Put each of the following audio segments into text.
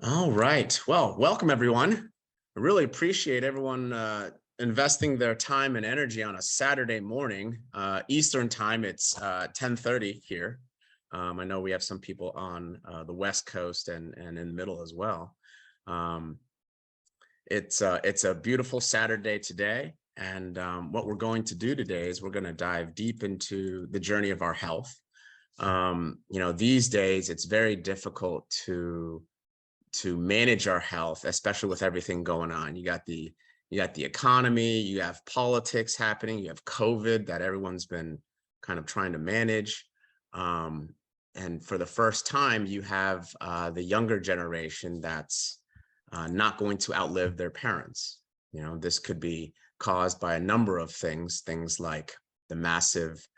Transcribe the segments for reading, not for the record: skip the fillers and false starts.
All right. Well, welcome everyone. I really appreciate everyone investing their time and energy on a Saturday morning. Eastern time, it's 10:30 here. I know we have some people on the West Coast and in the middle as well. It's a beautiful Saturday today. And what we're going to do today is we're going to dive deep into the journey of our health. These days, it's very difficult to manage our health, especially with everything going on. You got the economy, you have politics happening, you have COVID that everyone's been kind of trying to manage. And for the first time, you have the younger generation that's not going to outlive their parents. This could be caused by a number of things like the massive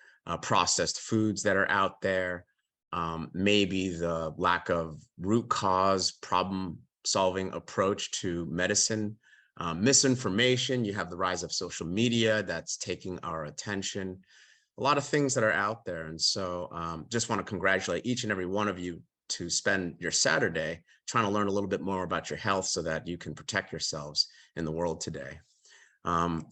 processed foods that are out there, maybe the lack of root cause problem solving approach to medicine, misinformation. You have the rise of social media that's taking our attention, a lot of things that are out there. And so just want to congratulate each and every one of you to spend your Saturday trying to learn a little bit more about your health so that you can protect yourselves in the world today.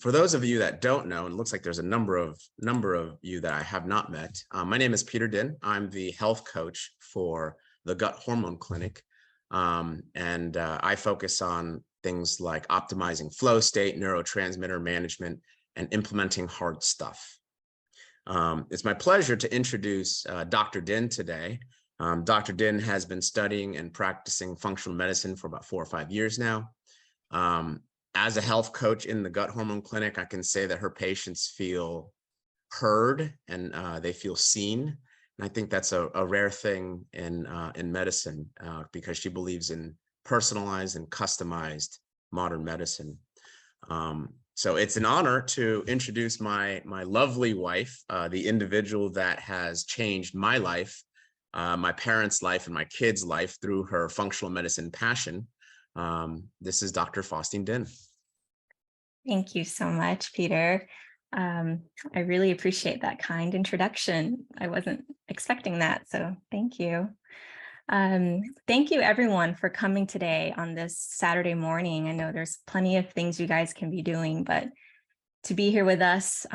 For those of you that don't know, and it looks like there's a number of you that I have not met, my name is Peter Din. I'm the health coach for the Gut Hormone Clinic. And I focus on things like optimizing flow state, neurotransmitter management, and implementing hard stuff. It's my pleasure to introduce Dr. Din today. Dr. Din has been studying and practicing functional medicine for about 4 or 5 years now. As a health coach in the Gut Hormone Clinic, I can say that her patients feel heard and they feel seen. And I think that's a rare thing in medicine because she believes in personalized and customized modern medicine. So it's an honor to introduce my lovely wife, the individual that has changed my life, my parents' life, and my kids' life through her functional medicine passion. This is Dr. Faustine Din. Thank you so much, Peter. I really appreciate that kind introduction. I wasn't expecting that, so thank you. Thank you everyone for coming today on this Saturday morning. I know there's plenty of things you guys can be doing, but to be here with us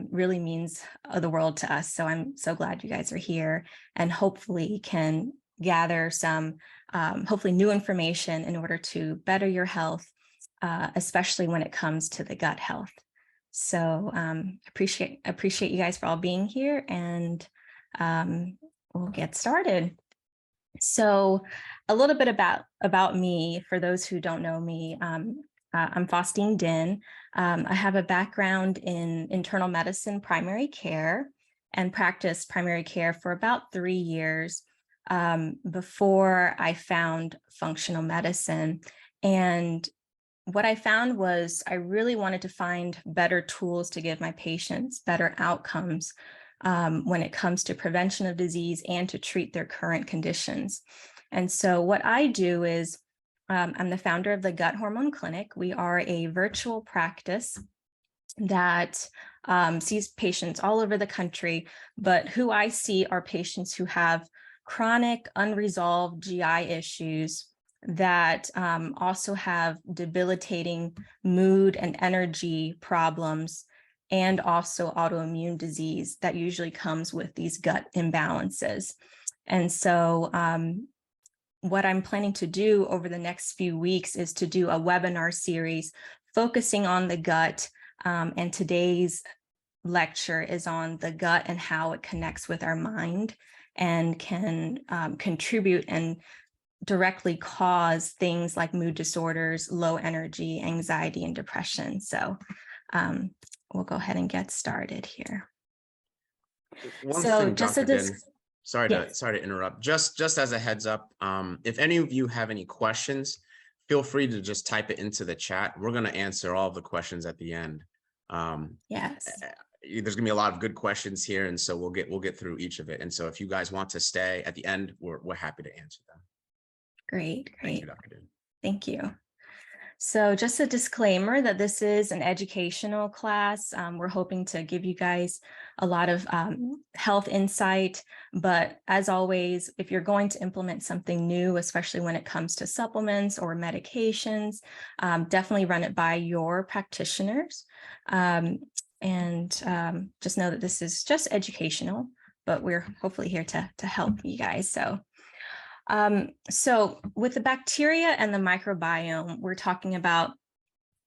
really means the world to us. So I'm so glad you guys are here and hopefully can gather some hopefully new information in order to better your health, especially when it comes to the gut health. So appreciate you guys for all being here, and we'll get started. So a little bit about me, for those who don't know me, I'm Faustine Din. I have a background in internal medicine, primary care, and practiced primary care for about 3 years before I found functional medicine. And what I found was I really wanted to find better tools to give my patients better outcomes when it comes to prevention of disease and to treat their current conditions. And so what I do is I'm the founder of the Gut Hormone Clinic. We are a virtual practice that sees patients all over the country, but who I see are patients who have chronic unresolved GI issues that also have debilitating mood and energy problems, and also autoimmune disease that usually comes with these gut imbalances. And so what I'm planning to do over the next few weeks is to do a webinar series focusing on the gut. And today's lecture is on the gut and how it connects with our mind and can contribute and directly cause things like mood disorders, low energy, anxiety, and depression. So we'll go ahead and get started here. Sorry to interrupt. Just as a heads up, if any of you have any questions, feel free to just type it into the chat. We're going to answer all of the questions at the end. Yes. There's gonna be a lot of good questions here, and so we'll get through each of it. And so if you guys want to stay at the end, we're happy to answer them. Great. Thank you, Dr. Din. Thank you. So just a disclaimer that this is an educational class. We're hoping to give you guys a lot of health insight, but as always, if you're going to implement something new, especially when it comes to supplements or medications, definitely run it by your practitioners. Just know that this is just educational, but we're hopefully here to help you guys. So with the bacteria and the microbiome, we're talking about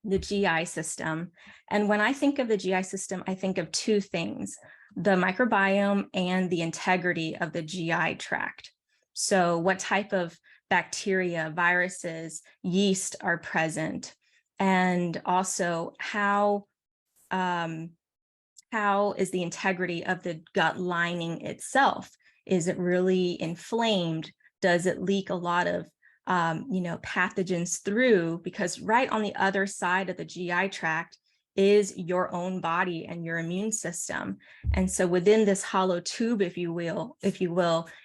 the GI system. And when I think of the GI system, I think of two things: the microbiome and the integrity of the GI tract. So what type of bacteria, viruses, yeast are present, and also how is the integrity of the gut lining itself? Is it really inflamed? Does it leak a lot of pathogens through? Because right on the other side of the GI tract is your own body and your immune system. And so within this hollow tube, if you will,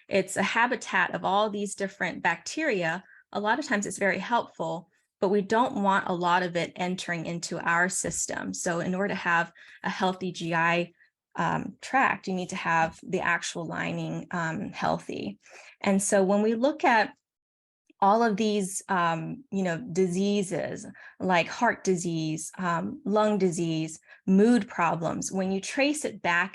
it's a habitat of all these different bacteria. A lot of times it's very helpful, but we don't want a lot of it entering into our system. So in order to have a healthy GI tract, you need to have the actual lining healthy. And so when we look at all of these, diseases like heart disease, lung disease, mood problems, when you trace it back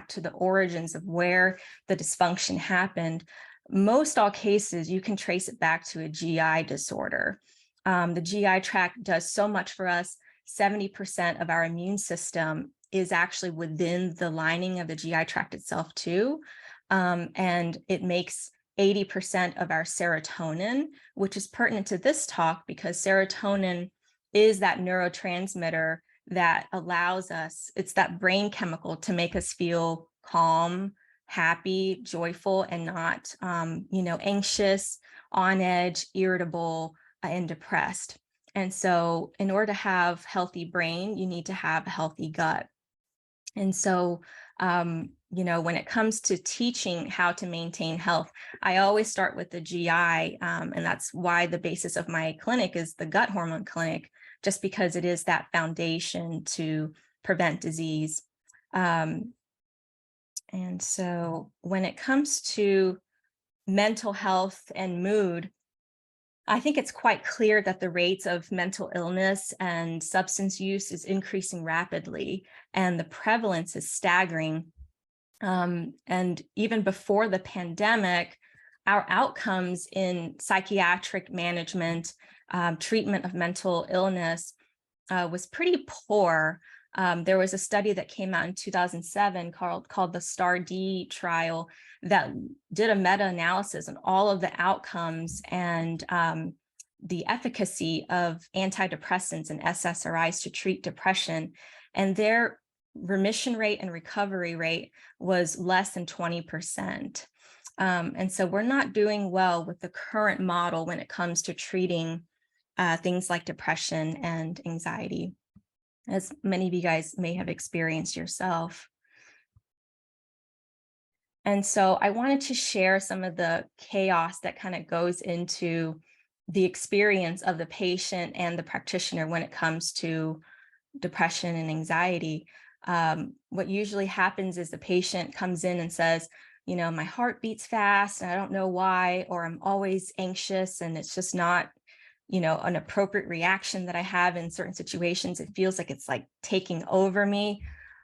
to the origins of where the dysfunction happened, most all cases, you can trace it back to a GI disorder. The GI tract does so much for us. 70% of our immune system is actually within the lining of the GI tract itself too. And it makes 80% of our serotonin, which is pertinent to this talk because serotonin is that neurotransmitter that allows us, it's that brain chemical to make us feel calm, happy, joyful, and not, anxious, on edge, irritable, and depressed. And so in order to have healthy brain, you need to have a healthy gut. And so, when it comes to teaching how to maintain health, I always start with the GI, and that's why the basis of my clinic is the gut hormone clinic, just because it is that foundation to prevent disease. And so when it comes to mental health and mood, I think it's quite clear that the rates of mental illness and substance use is increasing rapidly, and the prevalence is staggering. And even before the pandemic, our outcomes in psychiatric management, treatment of mental illness was pretty poor. There was a study that came out in 2007 called the STAR-D trial that did a meta-analysis on all of the outcomes and the efficacy of antidepressants and SSRIs to treat depression. And their remission rate and recovery rate was less than 20%. And so we're not doing well with the current model when it comes to treating things like depression and anxiety, as many of you guys may have experienced yourself. And so I wanted to share some of the chaos that kind of goes into the experience of the patient and the practitioner when it comes to depression and anxiety. What usually happens is the patient comes in and says, my heart beats fast and I don't know why, or I'm always anxious and it's just not, an appropriate reaction that I have in certain situations. It feels like it's like taking over me.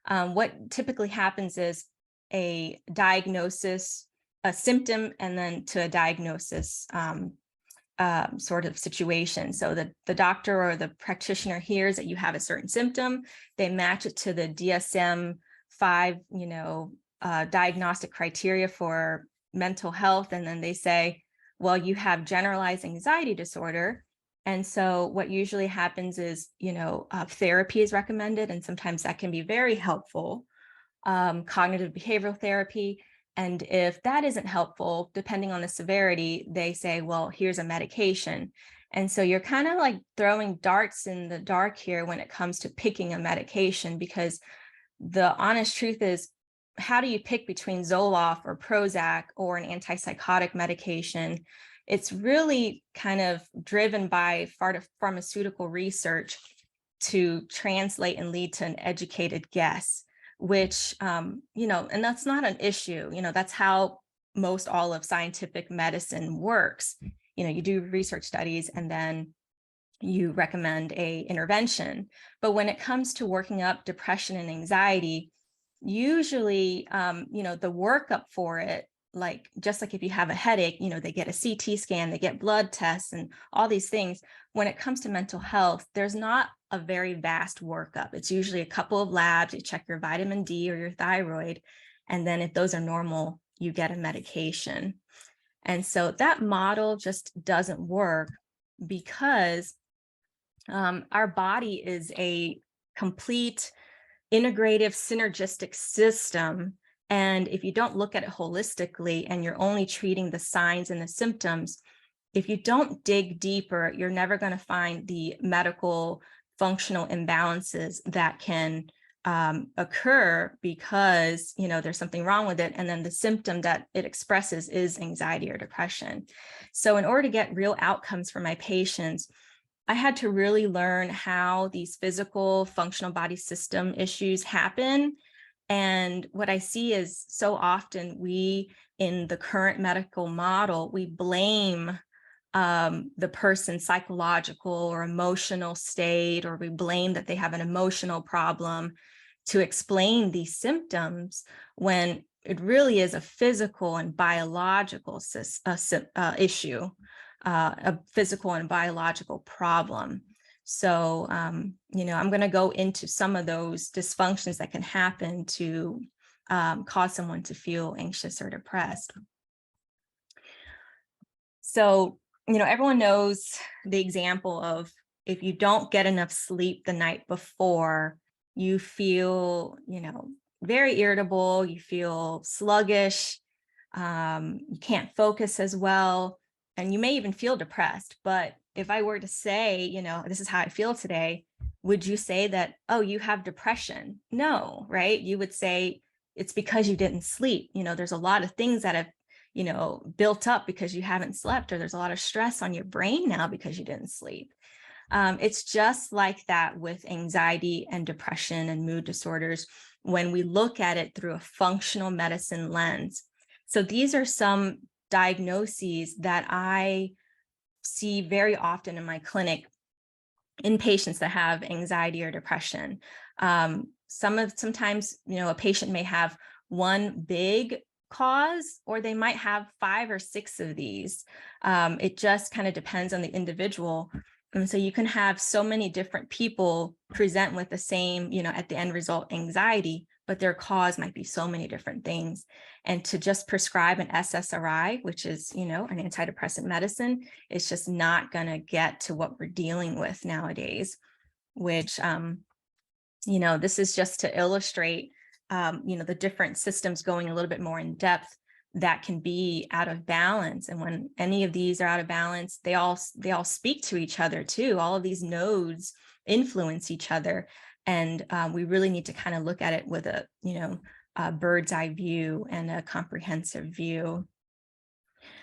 What typically happens is a diagnosis, a symptom, and then to a diagnosis sort of situation. So the doctor or the practitioner hears that you have a certain symptom, they match it to the DSM-5, diagnostic criteria for mental health, and then they say, well, you have generalized anxiety disorder. And so what usually happens is, therapy is recommended, and sometimes that can be very helpful, cognitive behavioral therapy. And if that isn't helpful, depending on the severity, they say, well, here's a medication. And so you're kind of like throwing darts in the dark here when it comes to picking a medication, because the honest truth is, how do you pick between Zoloft or Prozac or an antipsychotic medication? it's really kind of driven by pharmaceutical research to translate and lead to an educated guess, which, and that's not an issue. That's how most all of scientific medicine works. You do research studies and then you recommend a intervention. But when it comes to working up depression and anxiety, usually, the workup for it, just like if you have a headache, they get a CT scan, they get blood tests and all these things. When it comes to mental health, there's not a very vast workup. It's usually a couple of labs. You check your vitamin D or your thyroid. And then if those are normal, you get a medication. And so that model just doesn't work because our body is a complete integrative synergistic system. And if you don't look at it holistically and you're only treating the signs and the symptoms, if you don't dig deeper, you're never going to find the medical functional imbalances that can occur because, there's something wrong with it. And then the symptom that it expresses is anxiety or depression. So in order to get real outcomes for my patients, I had to really learn how these physical functional body system issues happen. And what I see is so often we, in the current medical model, we blame the person's psychological or emotional state, or we blame that they have an emotional problem to explain these symptoms when it really is a physical and biological issue. A physical and biological problem. So, I'm going to go into some of those dysfunctions that can happen to cause someone to feel anxious or depressed. So, everyone knows the example of if you don't get enough sleep the night before, you feel, very irritable, you feel sluggish, you can't focus as well. And you may even feel depressed. But if I were to say, this is how I feel today, would you say that, oh, you have depression? No, right? You would say it's because you didn't sleep. There's a lot of things that have, built up because you haven't slept, or there's a lot of stress on your brain now because you didn't sleep. It's just like that with anxiety and depression and mood disorders when we look at it through a functional medicine lens. So these are some diagnoses that I see very often in my clinic in patients that have anxiety or depression. Sometimes, a patient may have one big cause, or they might have 5 or 6 of these. It just kind of depends on the individual. And so you can have so many different people present with the same, at the end result, anxiety, but their cause might be so many different things. And to just prescribe an SSRI, which is, an antidepressant medicine, is just not going to get to what we're dealing with nowadays, which, this is just to illustrate, the different systems going a little bit more in depth that can be out of balance. And when any of these are out of balance, they all speak to each other too. All of these nodes influence each other. And we really need to kind of look at it with a bird's eye view and a comprehensive view.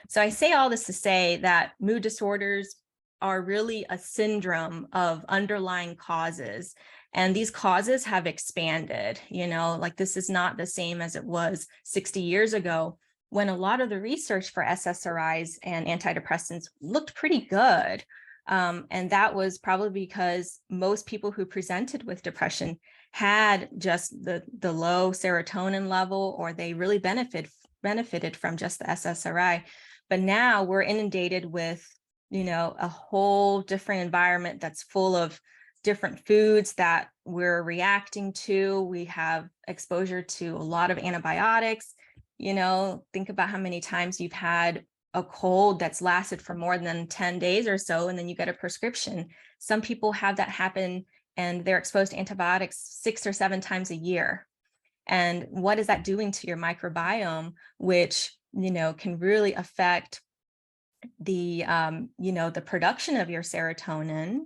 So I say all this to say that mood disorders are really a syndrome of underlying causes. And these causes have expanded, this is not the same as it was 60 years ago, when a lot of the research for SSRIs and antidepressants looked pretty good. And that was probably because most people who presented with depression had just the low serotonin level, or they really benefited from just the SSRI. But now we're inundated with, a whole different environment that's full of different foods that we're reacting to. We have exposure to a lot of antibiotics. Think about how many times you've had a cold that's lasted for more than 10 days or so, and then you get a prescription. Some people have that happen and they're exposed to antibiotics 6 or 7 times a year. And what is that doing to your microbiome, which, can really affect the, the production of your serotonin,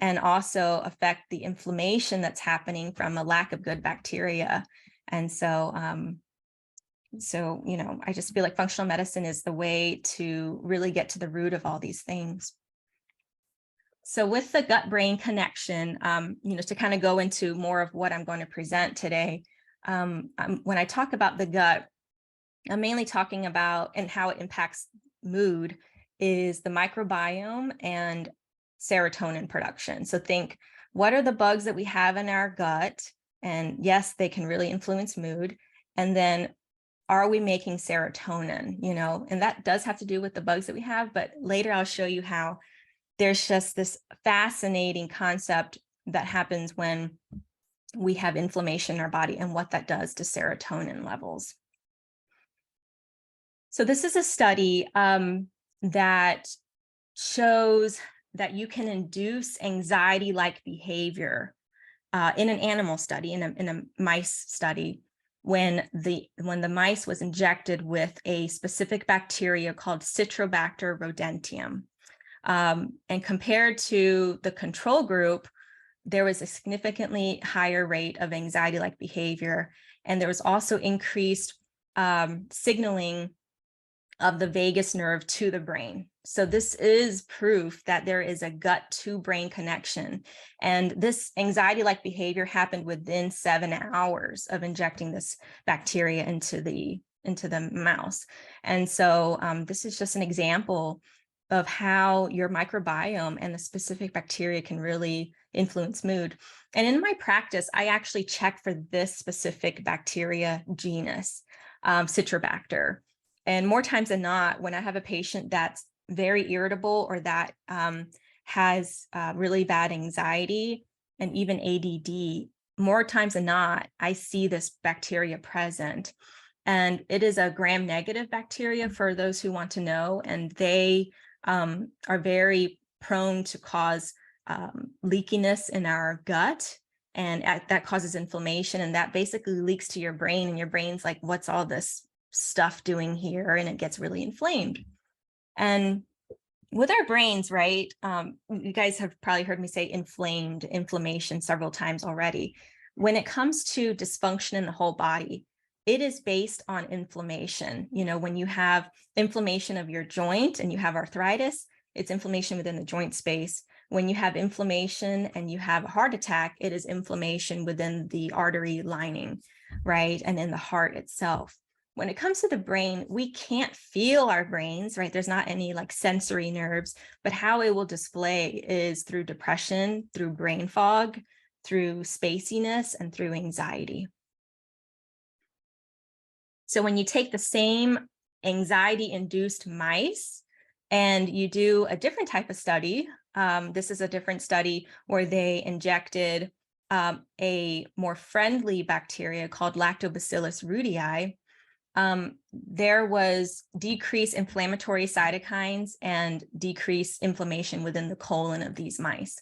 and also affect the inflammation that's happening from a lack of good bacteria. And so, So, I just feel like functional medicine is the way to really get to the root of all these things. So with the gut-brain connection, to kind of go into more of what I'm going to present today, when I talk about the gut, I'm mainly talking about and how it impacts mood is the microbiome and serotonin production. So think, what are the bugs that we have in our gut? And yes, they can really influence mood. And then are we making serotonin, and that does have to do with the bugs that we have, but later I'll show you how there's just this fascinating concept that happens when we have inflammation in our body and what that does to serotonin levels. So this is a study that shows that you can induce anxiety-like behavior in an animal study, in a mice study, when the mice was injected with a specific bacteria called Citrobacter rodentium. And compared to the control group, there was a significantly higher rate of anxiety-like behavior. And there was also increased signaling of the vagus nerve to the brain. So this is proof that there is a gut to brain connection. And this anxiety-like behavior happened within 7 hours of injecting this bacteria into the mouse. And so this is just an example of how your microbiome and the specific bacteria can really influence mood. And in my practice, I actually check for this specific bacteria genus, Citrobacter. And more times than not, when I have a patient that's very irritable or that has really bad anxiety and even ADD, more times than not, I see this bacteria present. And it is a gram-negative bacteria for those who want to know, and they are very prone to cause leakiness in our gut, and that causes inflammation, and that basically leaks to your brain, and your brain's like, what's all this stuff doing here? And it gets really inflamed. And with our brains, right, you guys have probably heard me say inflammation several times already. When it comes to dysfunction in the whole body, it is based on inflammation. When you have inflammation of your joint and you have arthritis, it's inflammation within the joint space. When you have inflammation and you have a heart attack, it is inflammation within the artery lining, right, and in the heart itself. When it comes to the brain, we can't feel our brains, right? There's not any like sensory nerves, but how it will display is through depression, through brain fog, through spaciness, and through anxiety. So when you take the same anxiety-induced mice and you do a different type of study, this is a different study where they injected a more friendly bacteria called Lactobacillus rudii. There was decreased inflammatory cytokines and decreased inflammation within the colon of these mice.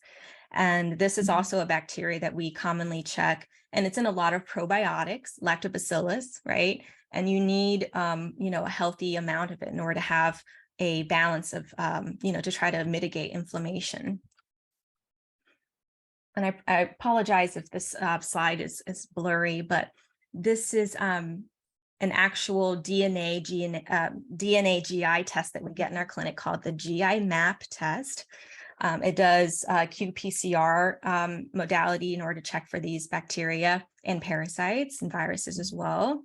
And this is also a bacteria that we commonly check, and it's in a lot of probiotics, lactobacillus, right? And you need, a healthy amount of it in order to have a balance of, to try to mitigate inflammation. And I apologize if this slide is blurry, but this is an actual DNA GI test that we get in our clinic called the GI map test. It does qPCR modality in order to check for these bacteria and parasites and viruses as well.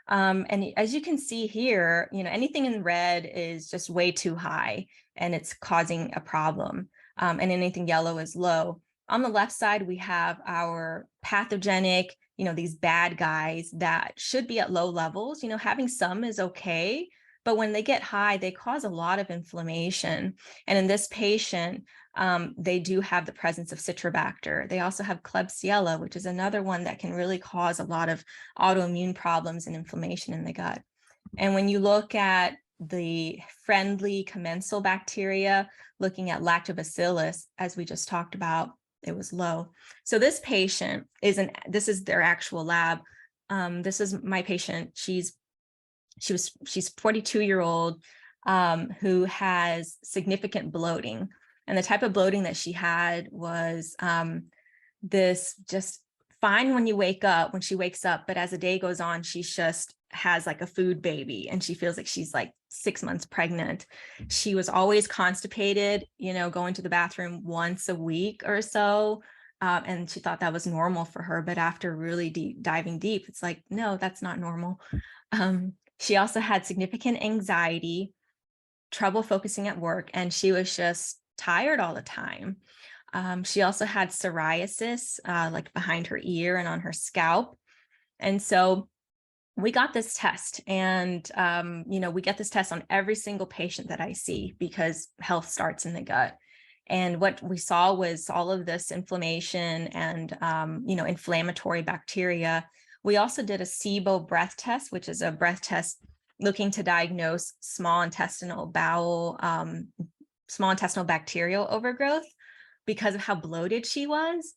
And as you can see here, anything in red is just way too high and it's causing a problem. And anything yellow is low. On the left side, we have our pathogenic, these bad guys that should be at low levels. Having some is okay, but when they get high, they cause a lot of inflammation. And in this patient, they do have the presence of Citrobacter. They also have Klebsiella, which is another one that can really cause a lot of autoimmune problems and inflammation in the gut. And when you look at the friendly commensal bacteria, looking at Lactobacillus, as we just talked about, it was low. So this patient this is their actual lab. This is my patient. She's 42-year-old who has significant bloating. And the type of bloating that she had was this just fine when she wakes up, but as the day goes on, she's just has like a food baby and she feels like she's like 6 months pregnant. She was always constipated, going to the bathroom once a week or so. And she thought that was normal for her. But after really diving deep, it's like, no, that's not normal. She also had significant anxiety, trouble focusing at work, and she was just tired all the time. She also had psoriasis, like behind her ear and on her scalp. And so we got this test, and, we get this test on every single patient that I see because health starts in the gut. And what we saw was all of this inflammation and, inflammatory bacteria. We also did a SIBO breath test, which is a breath test looking to diagnose small intestinal bacterial overgrowth because of how bloated she was.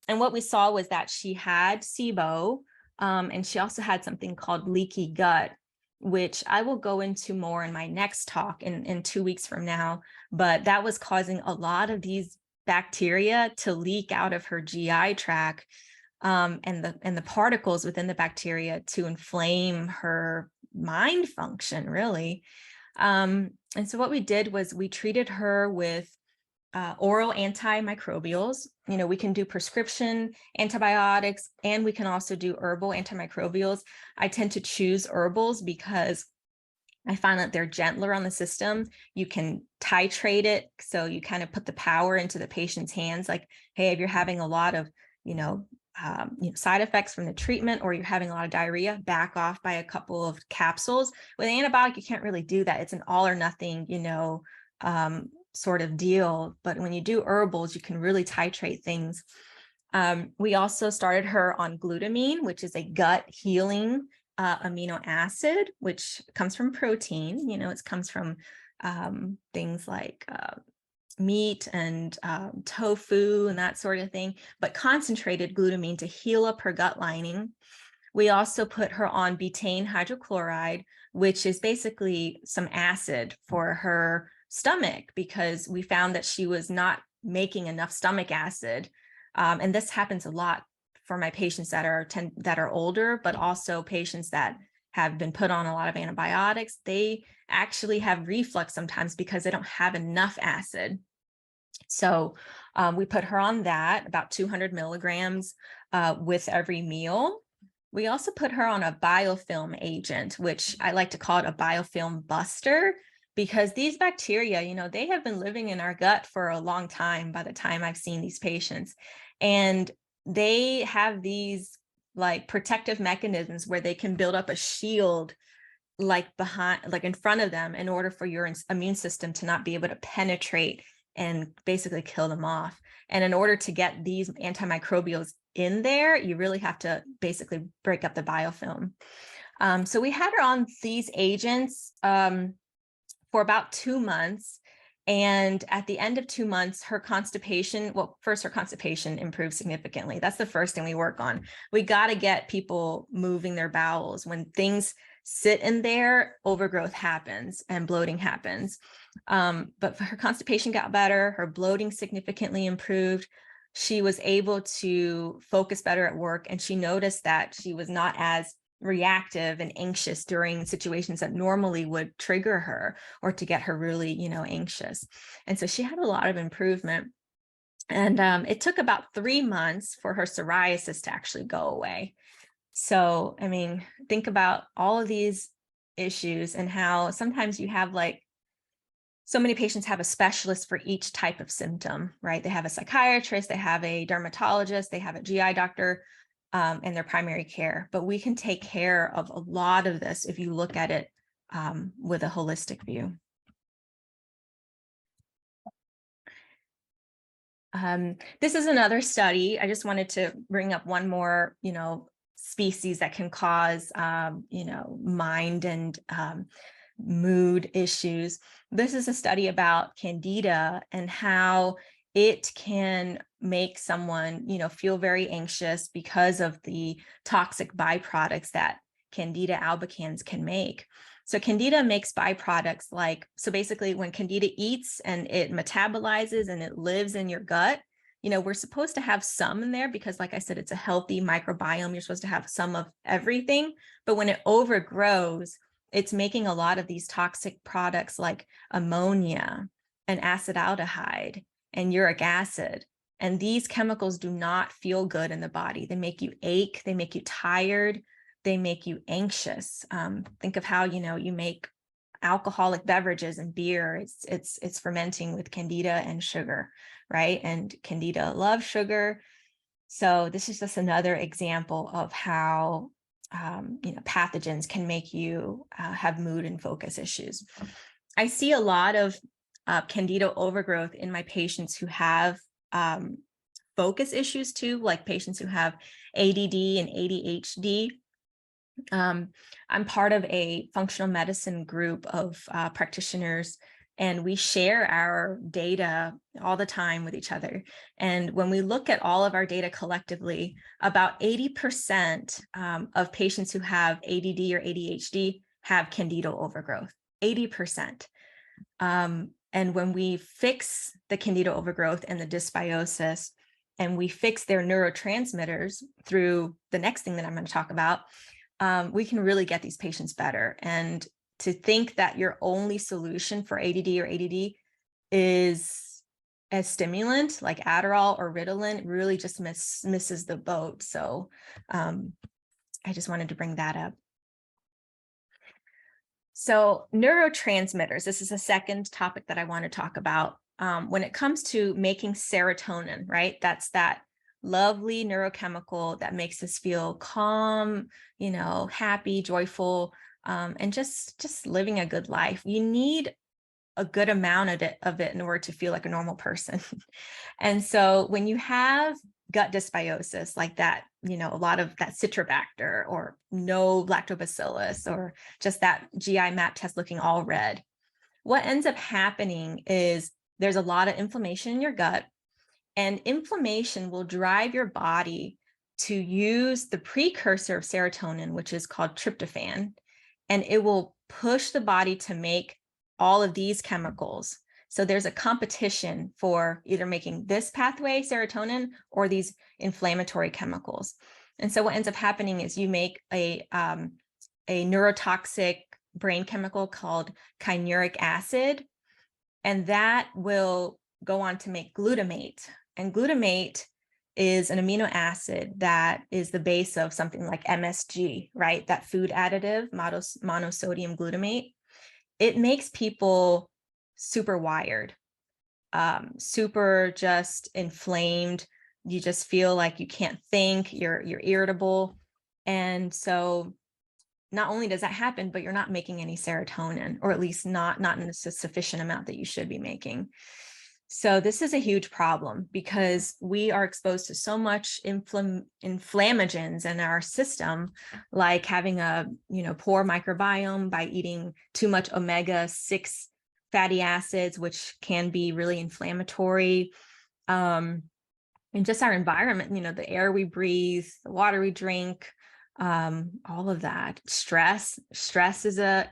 And what we saw was that she had SIBO, and she also had something called leaky gut, which I will go into more in my next talk in 2 weeks from now. But that was causing a lot of these bacteria to leak out of her GI tract, and the particles within the bacteria to inflame her mind function, really. And so what we did was we treated her with oral antimicrobials. We can do prescription antibiotics, and we can also do herbal antimicrobials. I tend to choose herbals because I find that they're gentler on the system. You can titrate it. So you kind of put the power into the patient's hands. Like, hey, if you're having a lot of, side effects from the treatment, or you're having a lot of diarrhea, back off by a couple of capsules. With an antibiotic, you can't really do that. It's an all or nothing, sort of deal. But when you do herbals, you can really titrate things. We also started her on glutamine, which is a gut healing amino acid, which comes from protein. It comes from things like meat and tofu and that sort of thing, but concentrated glutamine to heal up her gut lining. We also put her on betaine hydrochloride, which is basically some acid for her stomach, because we found that she was not making enough stomach acid. And this happens a lot for my patients that are older, but also patients that have been put on a lot of antibiotics. They actually have reflux sometimes because they don't have enough acid. So we put her on that, about 200 milligrams with every meal. We also put her on a biofilm agent, which I like to call it a biofilm buster, because these bacteria, they have been living in our gut for a long time by the time I've seen these patients. And they have these like protective mechanisms where they can build up a shield like in front of them in order for your immune system to not be able to penetrate and basically kill them off. And in order to get these antimicrobials in there, you really have to basically break up the biofilm. So we had her on these agents for about 2 months. And at the end of 2 months, her constipation improved significantly. That's the first thing we work on. We got to get people moving their bowels. When things sit in there, overgrowth happens and bloating happens. But her constipation got better. Her bloating significantly improved. She was able to focus better at work, and she noticed that she was not as reactive and anxious during situations that normally would trigger her or to get her really, anxious. And so she had a lot of improvement. And it took about 3 months for her psoriasis to actually go away. So, think about all of these issues and how sometimes you have so many patients have a specialist for each type of symptom, right? They have a psychiatrist, they have a dermatologist, they have a GI doctor, and their primary care. But we can take care of a lot of this if you look at it with a holistic view. This is another study. I just wanted to bring up one more, species that can cause, mind and mood issues. This is a study about Candida and how it can make someone, feel very anxious because of the toxic byproducts that Candida albicans can make. So Candida makes byproducts so basically when Candida eats and it metabolizes and it lives in your gut, we're supposed to have some in there because, like I said, it's a healthy microbiome. You're supposed to have some of everything. But when it overgrows, it's making a lot of these toxic products like ammonia and acetaldehyde and uric acid. And these chemicals do not feel good in the body. They make you ache, they make you tired, they make you anxious. Think of how, you make alcoholic beverages and beer. It's fermenting with candida and sugar, right? And candida loves sugar. So this is just another example of how pathogens can make you have mood and focus issues. I see a lot of candida overgrowth in my patients who have focus issues too, like patients who have ADD and ADHD. I'm part of a functional medicine group of practitioners, and we share our data all the time with each other. And when we look at all of our data collectively, about 80% of patients who have ADD or ADHD have candida overgrowth, 80%. And when we fix the candida overgrowth and the dysbiosis, and we fix their neurotransmitters through the next thing that I'm going to talk about, we can really get these patients better. And to think that your only solution for ADD or ADD is a stimulant like Adderall or Ritalin really just misses the boat. So I just wanted to bring that up. So neurotransmitters, this is a second topic that I want to talk about. When it comes to making serotonin, right? That's that lovely neurochemical that makes us feel calm, happy, joyful, and just living a good life. You need a good amount of it in order to feel like a normal person. And so when you have gut dysbiosis like that, a lot of that citrobacter or no lactobacillus or just that GI map test looking all red, what ends up happening is there's a lot of inflammation in your gut, and inflammation will drive your body to use the precursor of serotonin, which is called tryptophan, and it will push the body to make all of these chemicals. So there's a competition for either making this pathway, serotonin, or these inflammatory chemicals. And so what ends up happening is you make a neurotoxic brain chemical called uric acid, and that will go on to make glutamate. And glutamate is an amino acid that is the base of something like MSG, right? That food additive, monosodium glutamate. It makes people super wired, super just inflamed. You just feel like you can't think, you're irritable. And so not only does that happen, but you're not making any serotonin, or at least not in a sufficient amount that you should be making. So this is a huge problem because we are exposed to so much inflammagens in our system, like having a poor microbiome by eating too much omega-6 fatty acids, which can be really inflammatory. And just our environment, the air we breathe, the water we drink, all of that. Stress is an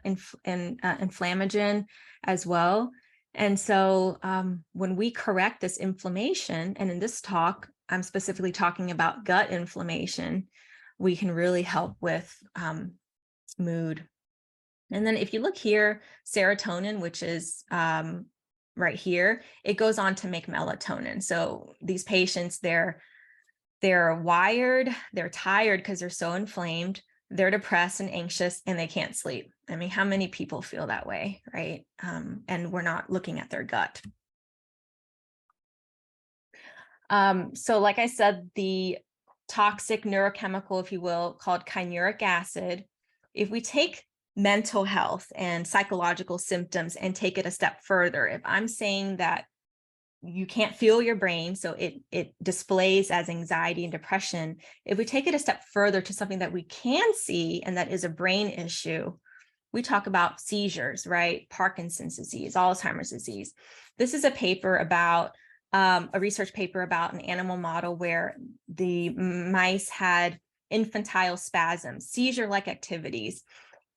inflammagen as well. And so when we correct this inflammation, and in this talk, I'm specifically talking about gut inflammation, we can really help with mood. And then if you look here, serotonin, which is right here, it goes on to make melatonin. So these patients, they're wired, they're tired because they're so inflamed, they're depressed and anxious, and they can't sleep. I mean, how many people feel that way, right? And we're not looking at their gut. So like I said, the toxic neurochemical, if you will, called uric acid, if we take mental health and psychological symptoms and take it a step further, if I'm saying that you can't feel your brain, so it displays as anxiety and depression, if we take it a step further to something that we can see and that is a brain issue, we talk about seizures, right? Parkinson's disease, Alzheimer's disease. This is a paper about a research paper about an animal model where the mice had infantile spasms, seizure-like activities,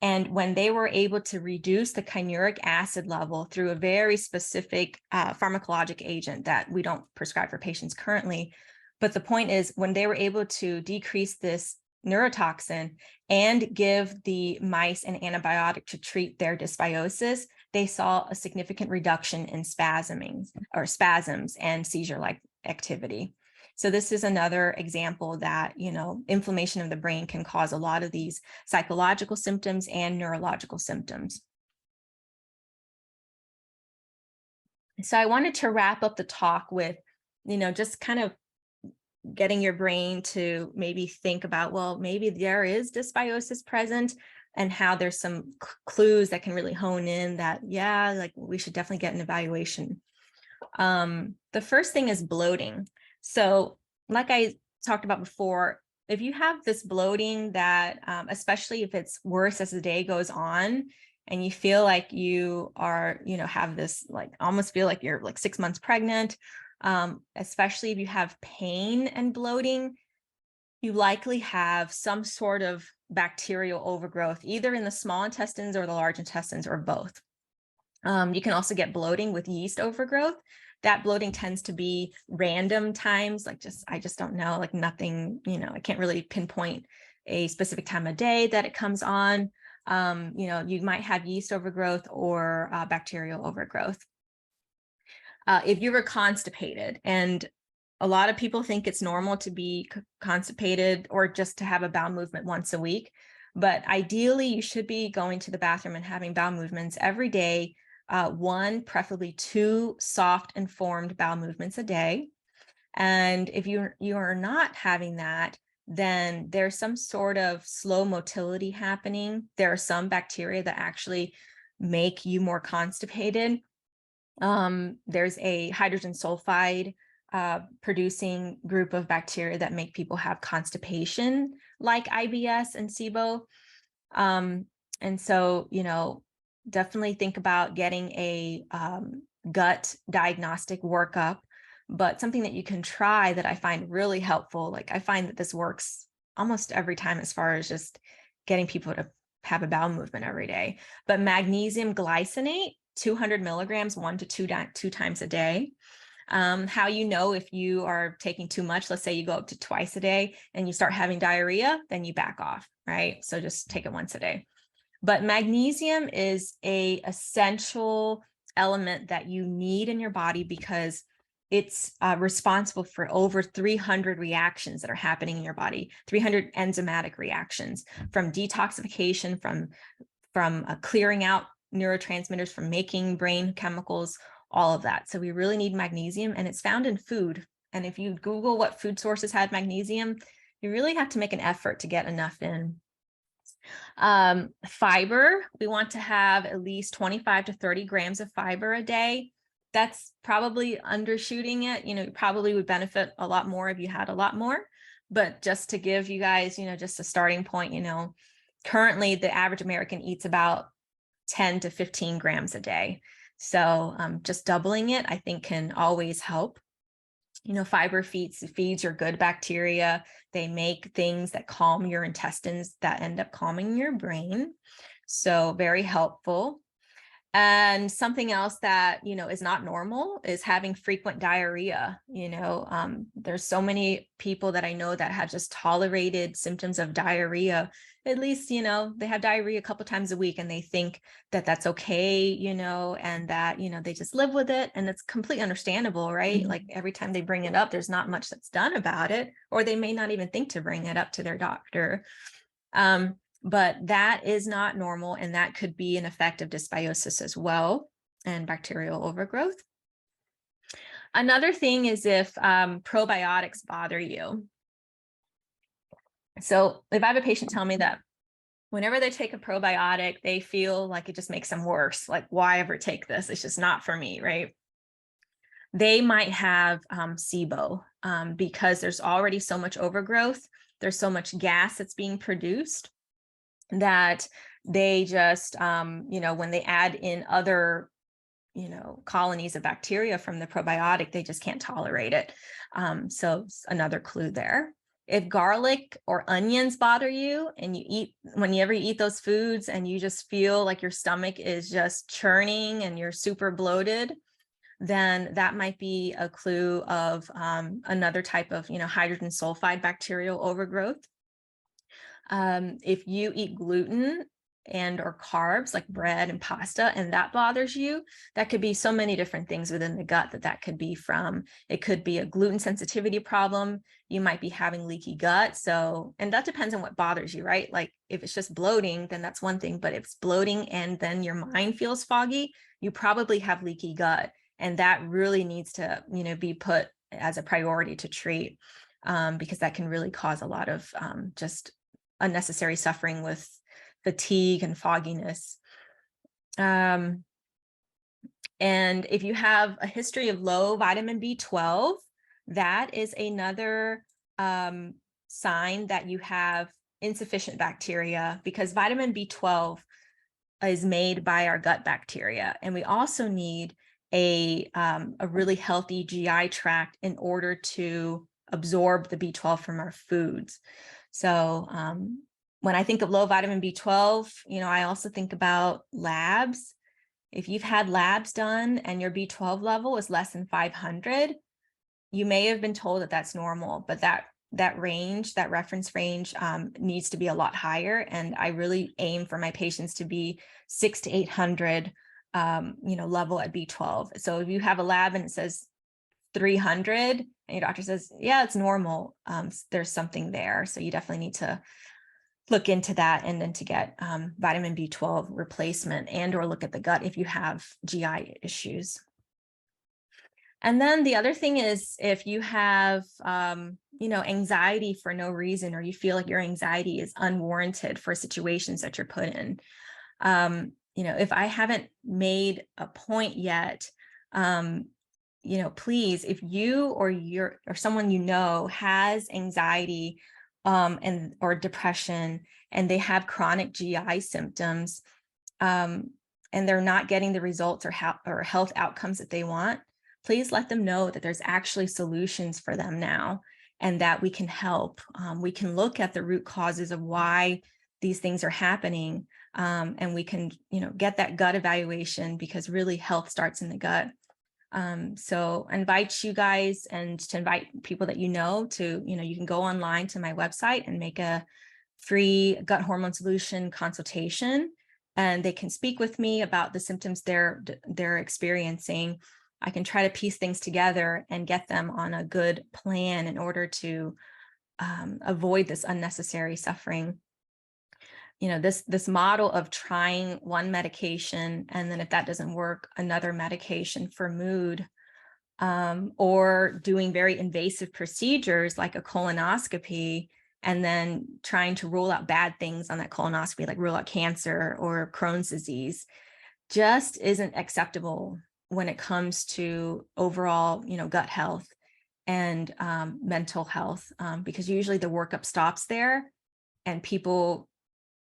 And when they were able to reduce the kynuric acid level through a very specific pharmacologic agent that we don't prescribe for patients currently, but the point is when they were able to decrease this neurotoxin and give the mice an antibiotic to treat their dysbiosis, they saw a significant reduction in spasms and seizure-like activity. So this is another example that, inflammation of the brain can cause a lot of these psychological symptoms and neurological symptoms. So I wanted to wrap up the talk with, just kind of getting your brain to maybe think about, well, maybe there is dysbiosis present and how there's some clues that can really hone in that, yeah, like we should definitely get an evaluation. The first thing is bloating. So like I talked about before, if you have this bloating that, especially if it's worse as the day goes on, and you feel like you are, have this, like almost feel like you're like 6 months pregnant, especially if you have pain and bloating, you likely have some sort of bacterial overgrowth, either in the small intestines or the large intestines or both. You can also get bloating with yeast overgrowth. That bloating tends to be random times, like I just don't know, like nothing, I can't really pinpoint a specific time of day that it comes on. You might have yeast overgrowth or bacterial overgrowth. If you were constipated, and a lot of people think it's normal to be constipated or just to have a bowel movement once a week, but ideally you should be going to the bathroom and having bowel movements every day. 1, preferably 2 soft and formed bowel movements a day. And if you are not having that, then there's some sort of slow motility happening. There are some bacteria that actually make you more constipated. There's a hydrogen sulfide producing group of bacteria that make people have constipation, like IBS and SIBO. And so, definitely think about getting a gut diagnostic workup, but something that you can try that I find really helpful. Like I find that this works almost every time as far as just getting people to have a bowel movement every day. But magnesium glycinate, 200 milligrams, 1 to 2 times a day. How you know if you are taking too much, let's say you go up to twice a day and you start having diarrhea, then you back off, right? So just take it once a day. But magnesium is a essential element that you need in your body because it's responsible for over 300 reactions that are happening in your body, 300 enzymatic reactions, from detoxification, from clearing out neurotransmitters, from making brain chemicals, all of that. So we really need magnesium, and it's found in food. And if you Google what food sources had magnesium, you really have to make an effort to get enough in. Fiber, we want to have at least 25 to 30 grams of fiber a day. That's probably undershooting it. You probably would benefit a lot more if you had a lot more. But just to give you guys, just a starting point, currently the average American eats about 10 to 15 grams a day. So just doubling it, I think, can always help. Fiber feeds your good bacteria. They make things that calm your intestines that end up calming your brain. So very helpful. And something else that, is not normal is having frequent diarrhea. There's so many people that I know that have just tolerated symptoms of diarrhea. At least, they have diarrhea a couple times a week and they think that that's okay, and that, they just live with it. And it's completely understandable, right? Mm-hmm. Like every time they bring it up, there's not much that's done about it, or they may not even think to bring it up to their doctor. But that is not normal, and that could be an effect of dysbiosis as well, and bacterial overgrowth. Another thing is if probiotics bother you. So if I have a patient tell me that whenever they take a probiotic, they feel like it just makes them worse, like why ever take this? It's just not for me, right? They might have SIBO because there's already so much overgrowth. There's so much gas that's being produced that they just, when they add in other, colonies of bacteria from the probiotic, they just can't tolerate it. So another clue there. If garlic or onions bother you and whenever you eat those foods and you just feel like your stomach is just churning and you're super bloated, then that might be a clue of another type of, hydrogen sulfide bacterial overgrowth. If you eat gluten and or carbs like bread and pasta, and that bothers you, that could be so many different things within the gut that could be from. It could be a gluten sensitivity problem. You might be having leaky gut. So, and that depends on what bothers you, right? Like if it's just bloating, then that's one thing, but if it's bloating and then your mind feels foggy, you probably have leaky gut. And that really needs to, be put as a priority to treat, because that can really cause a lot of just unnecessary suffering with fatigue and fogginess. And if you have a history of low vitamin B12, that is another sign that you have insufficient bacteria, because vitamin B12 is made by our gut bacteria. And we also need a really healthy GI tract in order to absorb the B12 from our foods. So when I think of low vitamin B12, I also think about labs. If you've had labs done and your B12 level is less than 500, you may have been told that that's normal, but that range, that reference range needs to be a lot higher. And I really aim for my patients to be 600 to 800, level at B12. So if you have a lab and it says 300 and your doctor says, yeah, it's normal, there's something there. So you definitely need to look into that and then to get vitamin B12 replacement and or look at the gut if you have GI issues. And then the other thing is if you have, anxiety for no reason, or you feel like your anxiety is unwarranted for situations that you're put in. If I haven't made a point yet, please, if you or someone has anxiety or depression, and they have chronic GI symptoms, and they're not getting the results or health outcomes that they want, please let them know that there's actually solutions for them now, and that we can help. We can look at the root causes of why these things are happening, and we can, get that gut evaluation, because really health starts in the gut. So I invite you guys and to invite people that to, you can go online to my website and make a free gut hormone solution consultation, and they can speak with me about the symptoms they're experiencing. I can try to piece things together and get them on a good plan in order to avoid this unnecessary suffering. This model of trying one medication, and then if that doesn't work, another medication for mood, or doing very invasive procedures like a colonoscopy, and then trying to rule out bad things on that colonoscopy, like rule out cancer or Crohn's disease, just isn't acceptable when it comes to overall, gut health and mental health, because usually the workup stops there, and people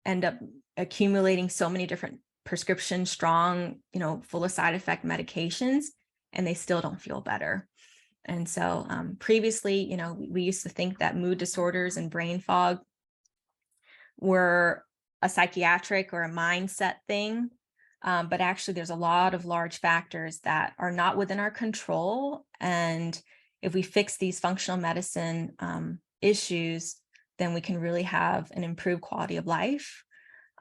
end up accumulating so many different prescription strong, full of side effect medications, and they still don't feel better. And so previously, we used to think that mood disorders and brain fog were a psychiatric or a mindset thing. But actually, there's a lot of large factors that are not within our control. And if we fix these functional medicine issues, then we can really have an improved quality of life.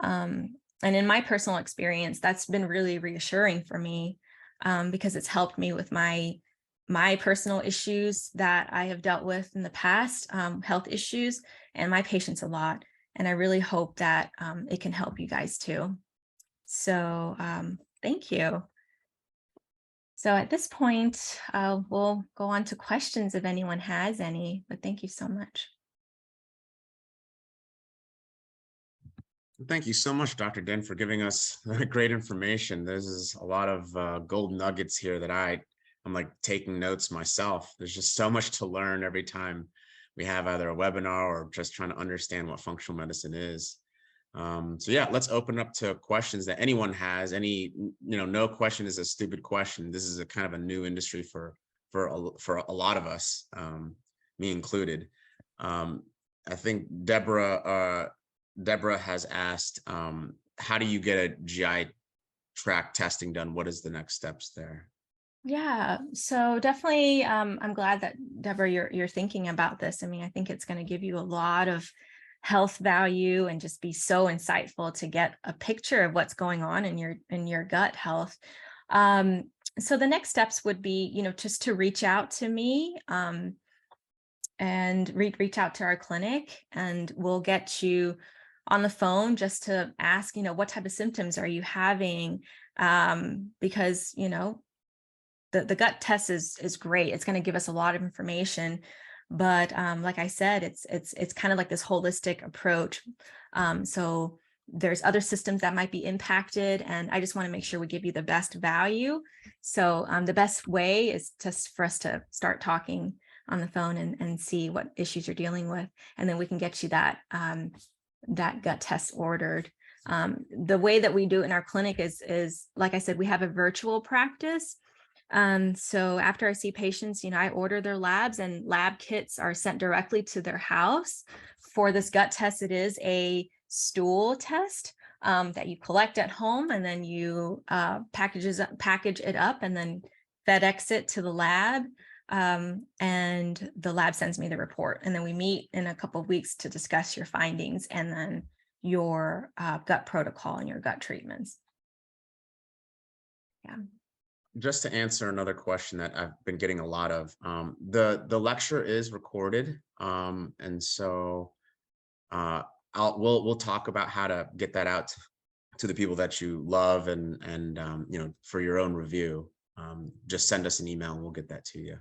And in my personal experience, that's been really reassuring for me, because it's helped me with my personal issues that I have dealt with in the past, health issues, and my patients a lot. And I really hope that it can help you guys too. So thank you. So at this point, we'll go on to questions if anyone has any, but thank you so much. Thank you so much, Dr. Den, for giving us great information. There's a lot of gold nuggets here that I'm like taking notes myself. There's just so much to learn every time we have either a webinar or just trying to understand what functional medicine is. So yeah, let's open up to questions that anyone has. No question is a stupid question. This is a kind of a new industry for a lot of us, me included. I think Deborah has asked, how do you get a GI tract testing done? What is the next steps there? Yeah, so definitely, I'm glad that Deborah, you're thinking about this. I mean, I think it's going to give you a lot of health value and just be so insightful to get a picture of what's going on in your gut health. So the next steps would be, just to reach out to me, and reach out to our clinic, and we'll get you on the phone just to ask, what type of symptoms are you having? Because, the gut test is great. It's going to give us a lot of information, but like I said, it's kind of like this holistic approach. So there's other systems that might be impacted, and I just want to make sure we give you the best value. So the best way is just for us to start talking on the phone and see what issues you're dealing with, and then we can get you that that gut test ordered. The way that we do it in our clinic is like I said, we have a virtual practice. So after I see patients, I order their labs, and lab kits are sent directly to their house. For this gut test, it is a stool test that you collect at home, and then you package it up and then FedEx it to the lab. And the lab sends me the report, and then we meet in a couple of weeks to discuss your findings and then your gut protocol and your gut treatments. Yeah. Just to answer another question that I've been getting a lot of, the lecture is recorded, and so we'll talk about how to get that out to the people that you love, and for your own review. Just send us an email and we'll get that to you.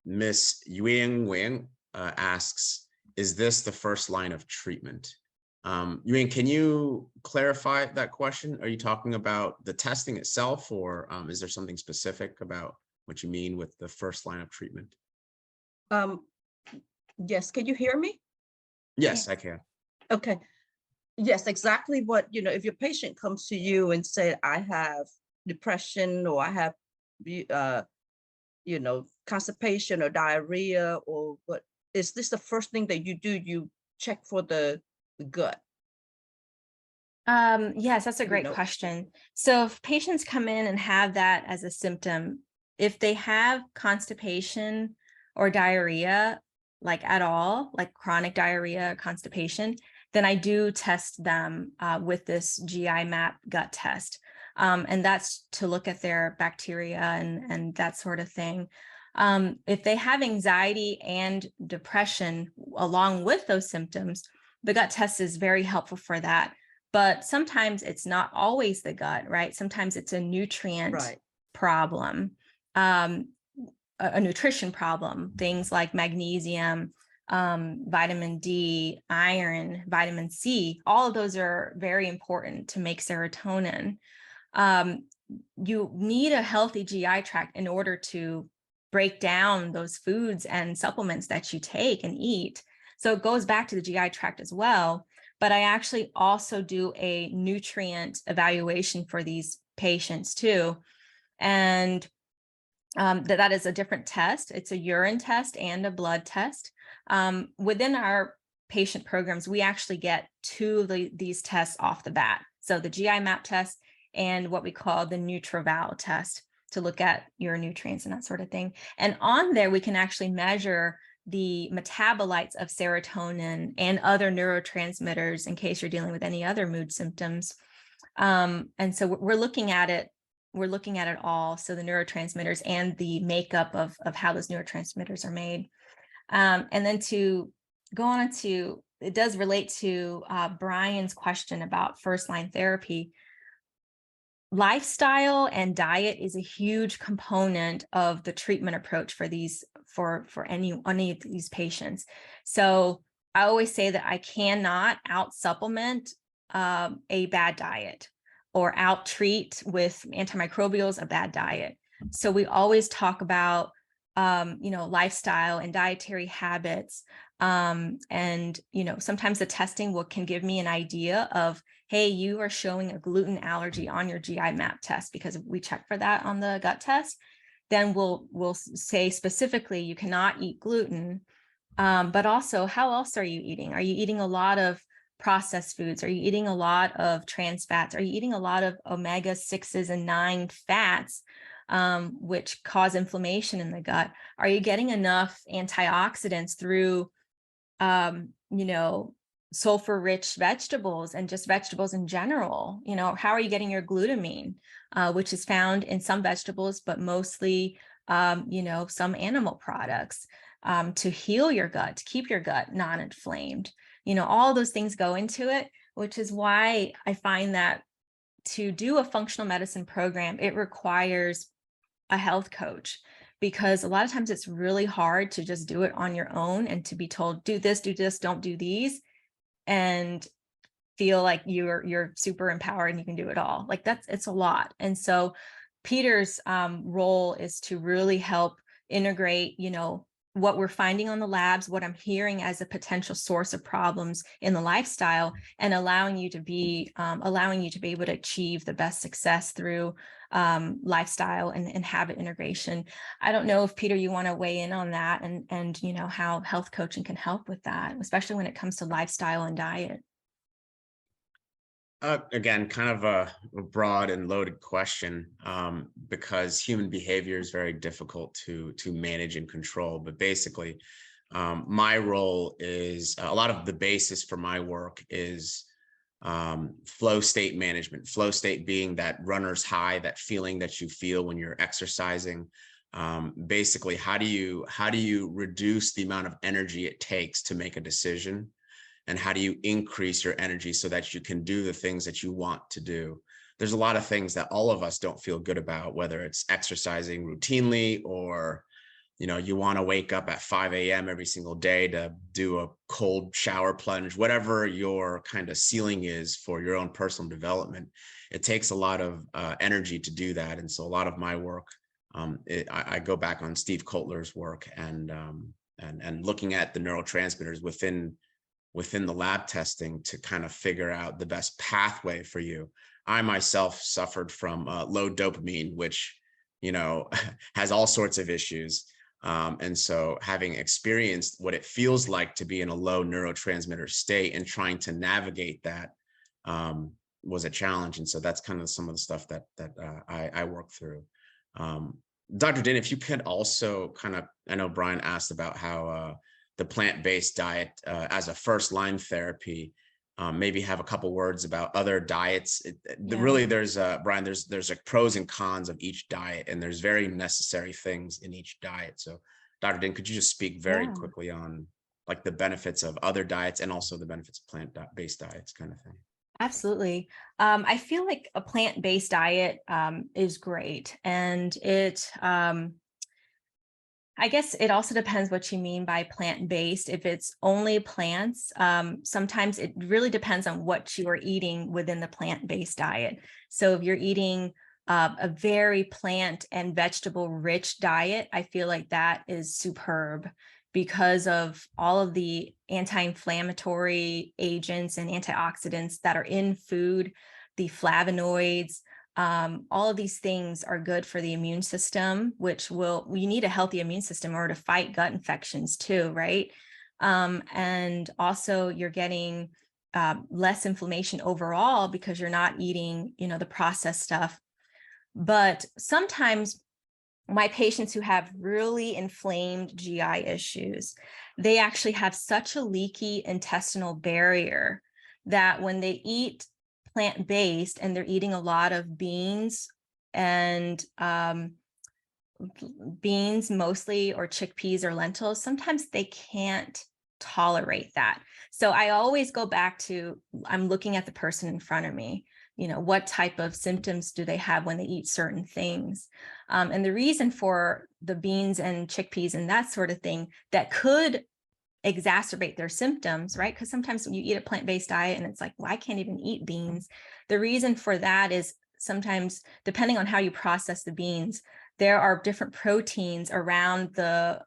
Miss Yuing Wing asks, is this the first line of treatment? Yuing, can you clarify that question? Are you talking about the testing itself, or is there something specific about what you mean with the first line of treatment? Yes, can you hear me? Yes, I can. Okay. Yes, exactly what, if your patient comes to you and say, I have depression, or I have, constipation or diarrhea, or what, is this the first thing that you do? You check for the gut? Yes, that's a great question. So if patients come in and have that as a symptom, if they have constipation or diarrhea, like at all, like chronic diarrhea, constipation, then I do test them with this GI map gut test. And that's to look at their bacteria and that sort of thing. If they have anxiety and depression along with those symptoms, the gut test is very helpful for that. But sometimes it's not always the gut, right? Sometimes it's a nutrient problem, a nutrition problem, things like magnesium, vitamin D, iron, vitamin C. All of those are very important to make serotonin. You need a healthy GI tract in order to break down those foods and supplements that you take and eat. So it goes back to the GI tract as well. But I actually also do a nutrient evaluation for these patients too. And that is a different test. It's a urine test and a blood test. Within our patient programs, we actually get two of these tests off the bat. So the GI map test and what we call the NutriVal test to look at your nutrients and that sort of thing. And on there, we can actually measure the metabolites of serotonin and other neurotransmitters in case you're dealing with any other mood symptoms. And so we're looking at it. We're looking at it all. So the neurotransmitters and the makeup of how those neurotransmitters are made. And then to go on to, it does relate to Brian's question about first line therapy. Lifestyle and diet is a huge component of the treatment approach for these, for any of these patients. So I always say that I cannot out supplement a bad diet or out treat with antimicrobials a bad diet. So we always talk about lifestyle and dietary habits. And sometimes the testing can give me an idea of, hey, you are showing a gluten allergy on your GI map test, because if we check for that on the gut test, then we'll say specifically you cannot eat gluten. But also, how else are you eating? Are you eating a lot of processed foods? Are you eating a lot of trans fats? Are you eating a lot of omega-6s and 9 fats, which cause inflammation in the gut? Are you getting enough antioxidants through, sulfur-rich vegetables and just vegetables in general? How are you getting your glutamine, which is found in some vegetables, but mostly, some animal products, to heal your gut, to keep your gut non-inflamed. All those things go into it, which is why I find that to do a functional medicine program, it requires a health coach, because a lot of times it's really hard to just do it on your own and to be told, do this, don't do these, and feel like you're super empowered and you can do it all. Like it's a lot. And so Peter's role is to really help integrate, what we're finding on the labs, what I'm hearing as a potential source of problems in the lifestyle, and allowing you to be able to achieve the best success through lifestyle and habit integration. I don't know if, Peter, you want to weigh in on that, and how health coaching can help with that, especially when it comes to lifestyle and diet. Again, kind of a broad and loaded question, because human behavior is very difficult to manage and control. But basically, my role is, a lot of the basis for my work is flow state management. Flow state being that runner's high, that feeling that you feel when you're exercising. Basically, how do you reduce the amount of energy it takes to make a decision? And how do you increase your energy so that you can do the things that you want to do? There's a lot of things that all of us don't feel good about, whether it's exercising routinely, or, you want to wake up at 5 a.m. every single day to do a cold shower plunge, whatever your kind of ceiling is for your own personal development. It takes a lot of energy to do that. And so a lot of my work, I go back on Steve Kotler's work and looking at the neurotransmitters within the lab testing to kind of figure out the best pathway for you. I myself suffered from low dopamine, which, has all sorts of issues. And so having experienced what it feels like to be in a low neurotransmitter state and trying to navigate that was a challenge. And so that's kind of some of the stuff that I work through. Dr. Din, if you could also kind of, I know Brian asked about how the plant-based diet as a first-line therapy, maybe have a couple words about other diets. Really, there's Brian, there's like pros and cons of each diet, and there's very necessary things in each diet. So Dr. Din, could you just speak very quickly on like the benefits of other diets and also the benefits of plant-based diets kind of thing? Absolutely. I feel like a plant-based diet is great, and it I guess it also depends what you mean by plant-based. If it's only plants, sometimes it really depends on what you are eating within the plant-based diet. So if you're eating a very plant and vegetable rich diet, I feel like that is superb because of all of the anti-inflammatory agents and antioxidants that are in food, the flavonoids. All of these things are good for the immune system, we need a healthy immune system in order to fight gut infections too, right? And also you're getting less inflammation overall because you're not eating, the processed stuff. But sometimes my patients who have really inflamed GI issues, they actually have such a leaky intestinal barrier that when they eat plant-based and they're eating a lot of beans and beans mostly, or chickpeas or lentils, sometimes they can't tolerate that. So I always go back to, I'm looking at the person in front of me, what type of symptoms do they have when they eat certain things? And the reason for the beans and chickpeas and that sort of thing that could exacerbate their symptoms, right? Because sometimes you eat a plant-based diet and it's like, well, I can't even eat beans. The reason for that is sometimes, depending on how you process the beans, there are different proteins around the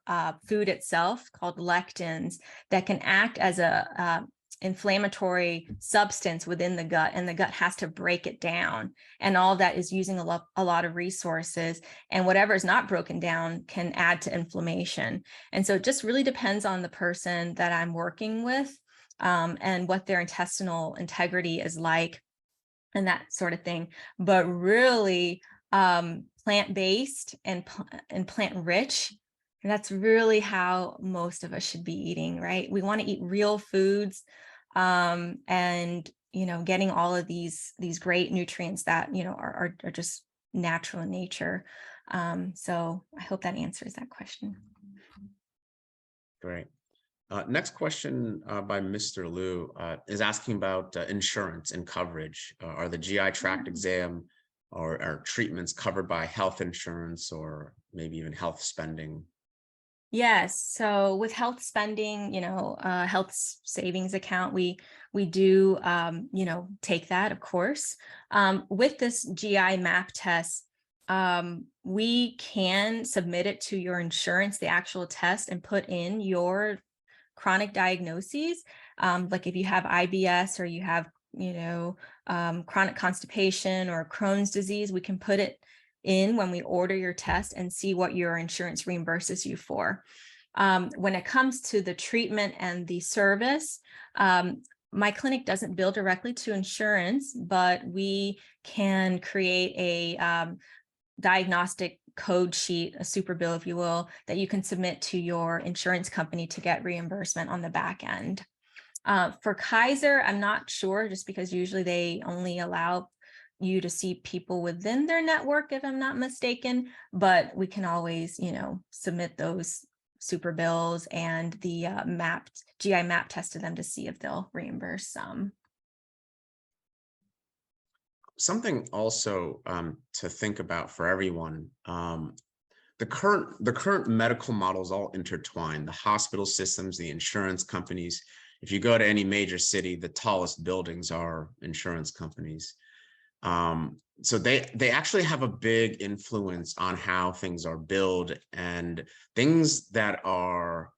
food itself called lectins that can act as a inflammatory substance within the gut, and the gut has to break it down. And all of that is using a lot of resources, and whatever is not broken down can add to inflammation. And so it just really depends on the person that I'm working with, and what their intestinal integrity is like, and that sort of thing. But really, plant-based and plant-rich, and that's really how most of us should be eating, right? We want to eat real foods, and getting all of these great nutrients that are just natural in nature. So I hope that answers that question. Great. Next question by Mr. Liu is asking about insurance and coverage. Are the GI tract exam or treatments covered by health insurance, or maybe even health spending? Yes. So with health spending, health savings account, we do, take that, of course. With this GI map test, we can submit it to your insurance, the actual test, and put in your chronic diagnoses. Like if you have IBS, or you have, chronic constipation or Crohn's disease, we can put it in when we order your test and see what your insurance reimburses you for. When it comes to the treatment and the service, my clinic doesn't bill directly to insurance, but we can create a diagnostic code sheet, a super bill, if you will, that you can submit to your insurance company to get reimbursement on the back end. For Kaiser, I'm not sure, just because usually they only allow you to see people within their network, if I'm not mistaken, but we can always, submit those super bills and the GI map test to them to see if they'll reimburse some. Something also to think about for everyone. The current medical model is all intertwined. The hospital systems, the insurance companies. If you go to any major city, the tallest buildings are insurance companies. So they actually have a big influence on how things are billed, and things that are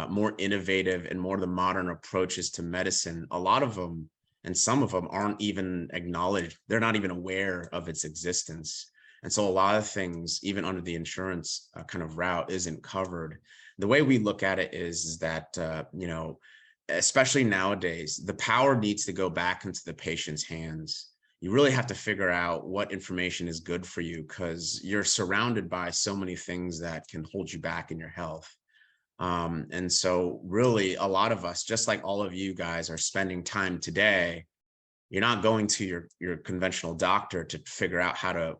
more innovative and more the modern approaches to medicine. A lot of them, and some of them, aren't even acknowledged. They're not even aware of its existence. And so a lot of things, even under the insurance kind of route, isn't covered. The way we look at it is that, especially nowadays, the power needs to go back into the patient's hands. You really have to figure out what information is good for you, because you're surrounded by so many things that can hold you back in your health. And so really, a lot of us, just like all of you guys, are spending time today. You're not going to your conventional doctor to figure out how to,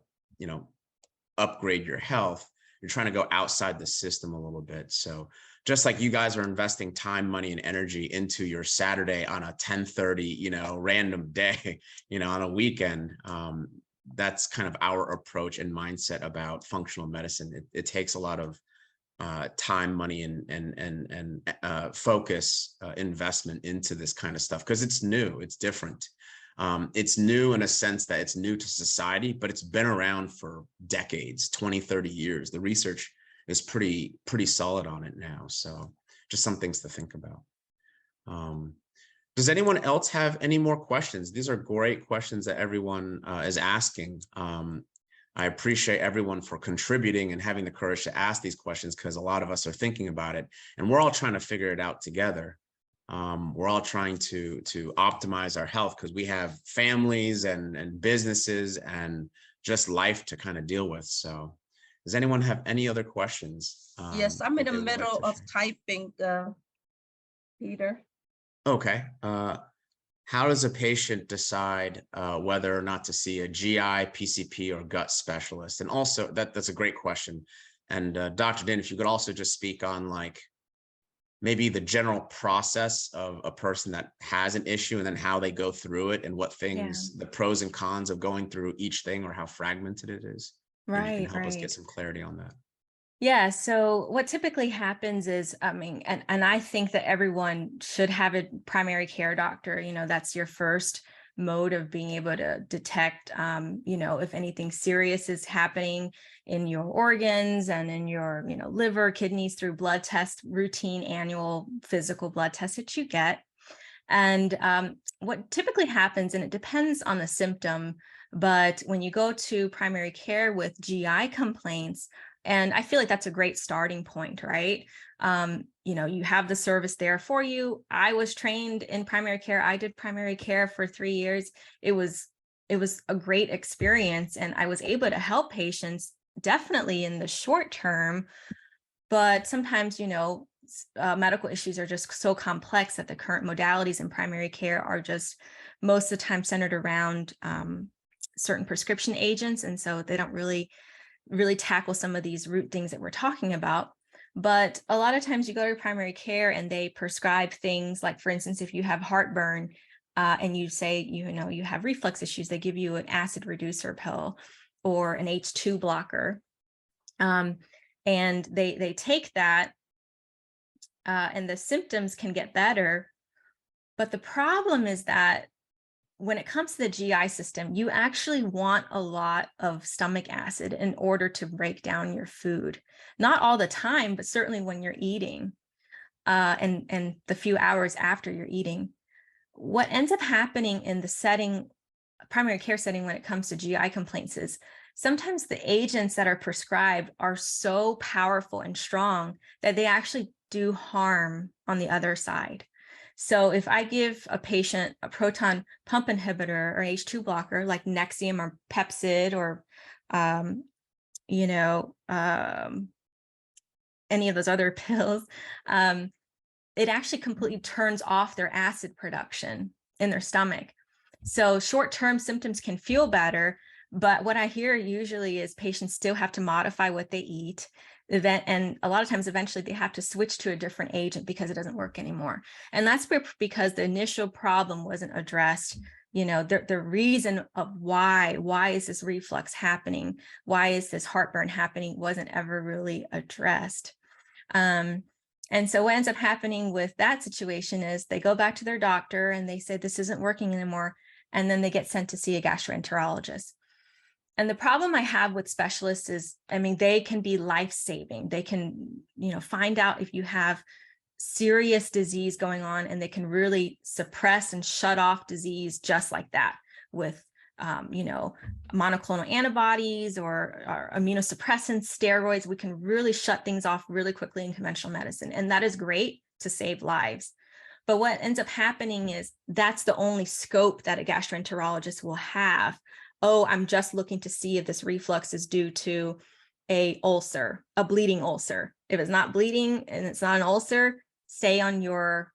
upgrade your health. You're trying to go outside the system a little bit. So just like you guys are investing time, money, and energy into your Saturday on a 10:30, random day, on a weekend, that's kind of our approach and mindset about functional medicine. It takes a lot of time, money, and focus, investment into this kind of stuff, because it's new, it's different. It's new in a sense that it's new to society, but it's been around for decades, 20, 30 years. The research is pretty solid on it now. So just some things to think about. Does anyone else have any more questions? These are great questions that everyone is asking. I appreciate everyone for contributing and having the courage to ask these questions, because a lot of us are thinking about it, and we're all trying to figure it out together. We're all trying to optimize our health, because we have families and businesses and just life to kind of deal with. So does anyone have any other questions? Yes, I'm in the middle of typing, Peter. Okay. How does a patient decide whether or not to see a GI, PCP, or gut specialist? And also, that's a great question. And Dr. Din, if you could also just speak on maybe the general process of a person that has an issue, and then how they go through it, and what things, the pros and cons of going through each thing, or how fragmented it is. Maybe you can help us get some clarity on that. Yeah. So what typically happens is, and I think that everyone should have a primary care doctor. That's your first mode of being able to detect, if anything serious is happening in your organs and in your, liver, kidneys, through blood tests, routine annual physical blood tests that you get. And what typically happens, and it depends on the symptom, but when you go to primary care with GI complaints, and I feel like that's a great starting point, right? You know, you have the service there for you. I was trained in primary care. I did primary care for 3 years. It was a great experience, and I was able to help patients definitely in the short term. But sometimes, you know, medical issues are just so complex that the current modalities in primary care are just most of the time centered around certain prescription agents. And so they don't really tackle some of these root things that we're talking about. But a lot of times you go to primary care and they prescribe things like, for instance, if you have heartburn and you say, you know, you have reflux issues, they give you an acid reducer pill or an H2 blocker. And they take that and the symptoms can get better. But the problem is that when it comes to the GI system, you actually want a lot of stomach acid in order to break down your food. Not all the time, but certainly when you're eating and the few hours after you're eating. What ends up happening in the setting, primary care setting, when it comes to GI complaints is sometimes the agents that are prescribed are so powerful and strong that they actually do harm on the other side. So if I give a patient a proton pump inhibitor or H2 blocker like Nexium or Pepcid or, you know, any of those other pills, it actually completely turns off their acid production in their stomach. So short-term symptoms can feel better, but what I hear usually is patients still have to modify what they eat. And a lot of times eventually they have to switch to a different agent because it doesn't work anymore. And that's because the initial problem wasn't addressed. You know, the reason of why is this reflux happening? Why is this heartburn happening? Wasn't ever really addressed. And so what ends up happening with that situation is they go back to their doctor and they say, this isn't working anymore. And then they get sent to see a gastroenterologist. And the problem I have with specialists is, I mean, they can be life-saving. They can, you know, find out if you have serious disease going on, and they can really suppress and shut off disease just like that with, you know, monoclonal antibodies or immunosuppressants, steroids. We can really shut things off really quickly in conventional medicine. And that is great to save lives. But what ends up happening is that's the only scope that a gastroenterologist will have. Oh, I'm just looking to see if this reflux is due to a ulcer, a bleeding ulcer. If it's not bleeding and it's not an ulcer, stay on your